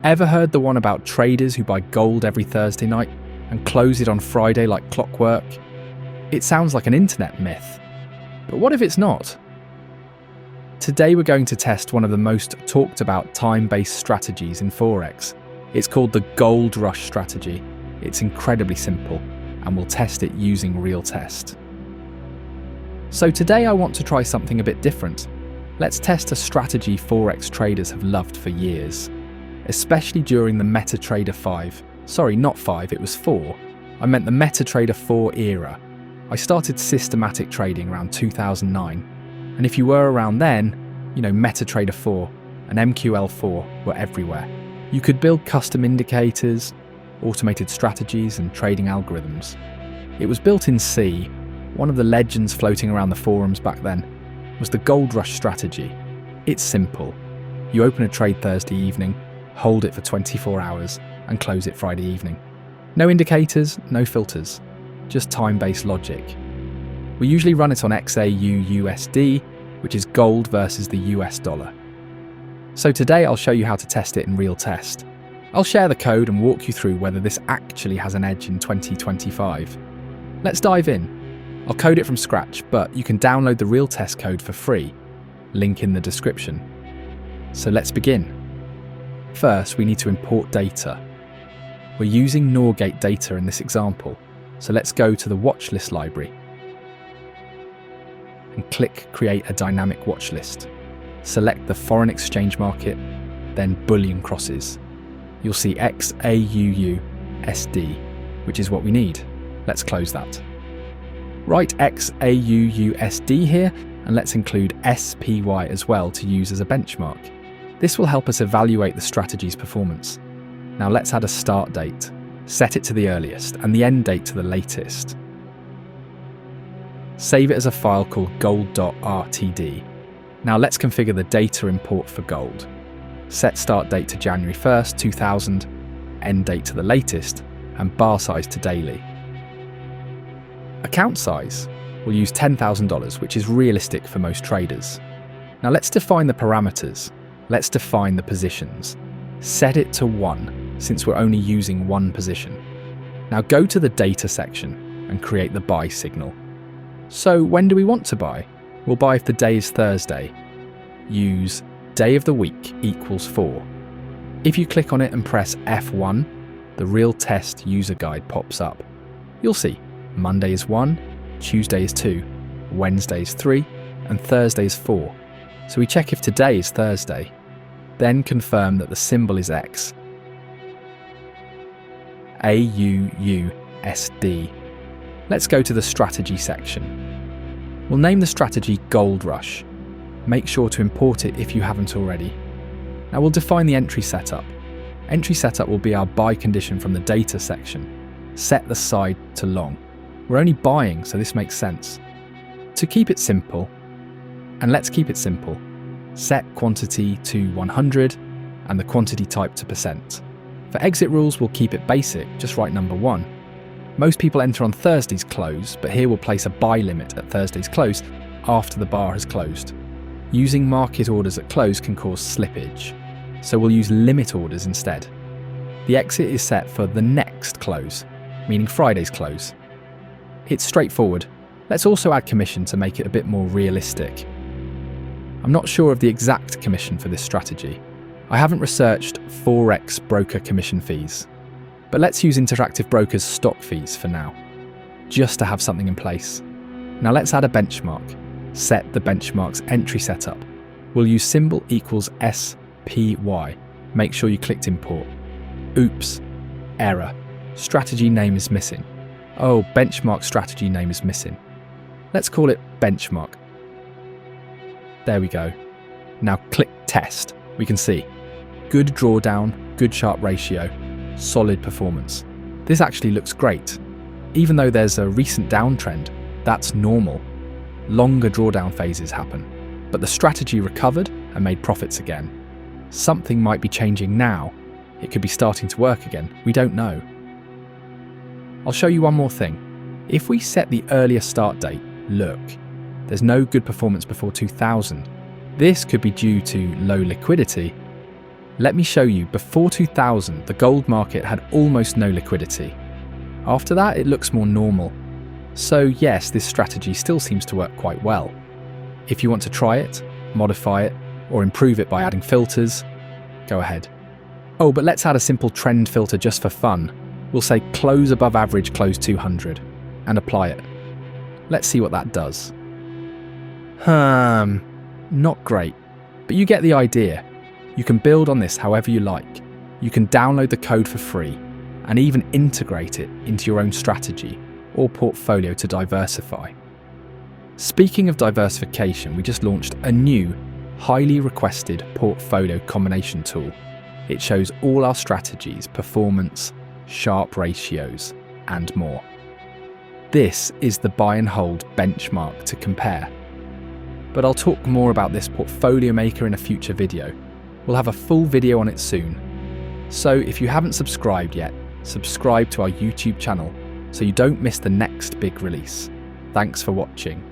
Ever heard the one about traders who buy gold every Thursday night and close it on Friday like clockwork? It sounds like an internet myth. But what if it's not? Today we're going to test one of the most talked about time-based strategies in Forex. It's called the goldrush strategy. It's incredibly simple, and we'll test it using RealTest. So today I want to try something a bit different. Let's test a strategy Forex traders have loved for years, especially during the MetaTrader 5. Sorry, not 5, it was 4. I meant the MetaTrader 4 era. I started systematic trading around 2009, and if you were around then, MetaTrader 4 and MQL4 were everywhere. You could build custom indicators, automated strategies, and trading algorithms. It was built in C. One of the legends floating around the forums back then was the goldrush strategy. It's simple. You open a trade Thursday evening, hold it for 24 hours, and close it Friday evening. No indicators, no filters, just time-based logic. We usually run it on XAU/USD, which is gold versus the US dollar. So today I'll show you how to test it in RealTest. I'll share the code and walk you through whether this actually has an edge in 2025. Let's dive in. I'll code it from scratch, but you can download the RealTest code for free. Link in the description. So let's begin. First, we need to import data. We're using NOR-gate data in this example, so let's go to the watchlist library and click Create a Dynamic Watchlist. Select the foreign exchange market, then Boolean crosses. You'll see XAUUSD, which is what we need. Let's close that. Write XAUUSD here, and let's include SPY as well to use as a benchmark. This will help us evaluate the strategy's performance. Now let's add a start date. Set it to the earliest and the end date to the latest. Save it as a file called gold.rtd. Now let's configure the data import for gold. Set start date to January 1st, 2000, end date to the latest, and bar size to daily. Account size, we'll use $10,000, which is realistic for most traders. Now let's define the parameters. Let's define the positions. Set it to 1, since we're only using one position. Now go to the data section and create the buy signal. So when do we want to buy? We'll buy if the day is Thursday. Use day of the week equals 4. If you click on it and press F1, the RealTest user guide pops up. You'll see Monday is 1, Tuesday is 2, Wednesday is 3, and Thursday is 4. So we check if today is Thursday. Then confirm that the symbol is X. AUUSD. Let's go to the strategy section. We'll name the strategy Goldrush. Make sure to import it if you haven't already. Now we'll define the entry setup. Entry setup will be our buy condition from the data section. Set the side to long. We're only buying, so this makes sense. To keep it simple, and let's keep it simple, set quantity to 100 and the quantity type to %. For exit rules, we'll keep it basic, just write number 1. Most people enter on Thursday's close, but here we'll place a buy limit at Thursday's close after the bar has closed. Using market orders at close can cause slippage, so we'll use limit orders instead. The exit is set for the next close, meaning Friday's close. It's straightforward. Let's also add commission to make it a bit more realistic. I'm not sure of the exact commission for this strategy. I haven't researched Forex broker commission fees, but let's use Interactive Broker's stock fees for now, just to have something in place. Now let's add a benchmark. Set the benchmark's entry setup. We'll use symbol equals SPY. Make sure you clicked import. Oops, error. Strategy name is missing. Oh, benchmark strategy name is missing. Let's call it benchmark. There we go. Now click test. We can see good drawdown, good sharp ratio, solid performance. This actually looks great. Even though there's a recent downtrend, that's normal. Longer drawdown phases happen, but the strategy recovered and made profits again. Something might be changing now. It could be starting to work again. We don't know. I'll show you one more thing. If we set the earlier start date, look, there's no good performance before 2000. This could be due to low liquidity. Let me show you, before 2000, the gold market had almost no liquidity. After that, it looks more normal. So yes, this strategy still seems to work quite well. If you want to try it, modify it, or improve it by adding filters, go ahead. Oh, but let's add a simple trend filter just for fun. We'll say close above average close 200 and apply it. Let's see what that does. Not great, but you get the idea. You can build on this however you like. You can download the code for free and even integrate it into your own strategy or portfolio to diversify. Speaking of diversification, we just launched a new, highly requested portfolio combination tool. It shows all our strategies, performance, Sharpe ratios, and more. This is the buy and hold benchmark to compare. But I'll talk more about this portfolio maker in a future video. We'll have a full video on it soon. So if you haven't subscribed yet, subscribe to our YouTube channel so you don't miss the next big release. Thanks for watching.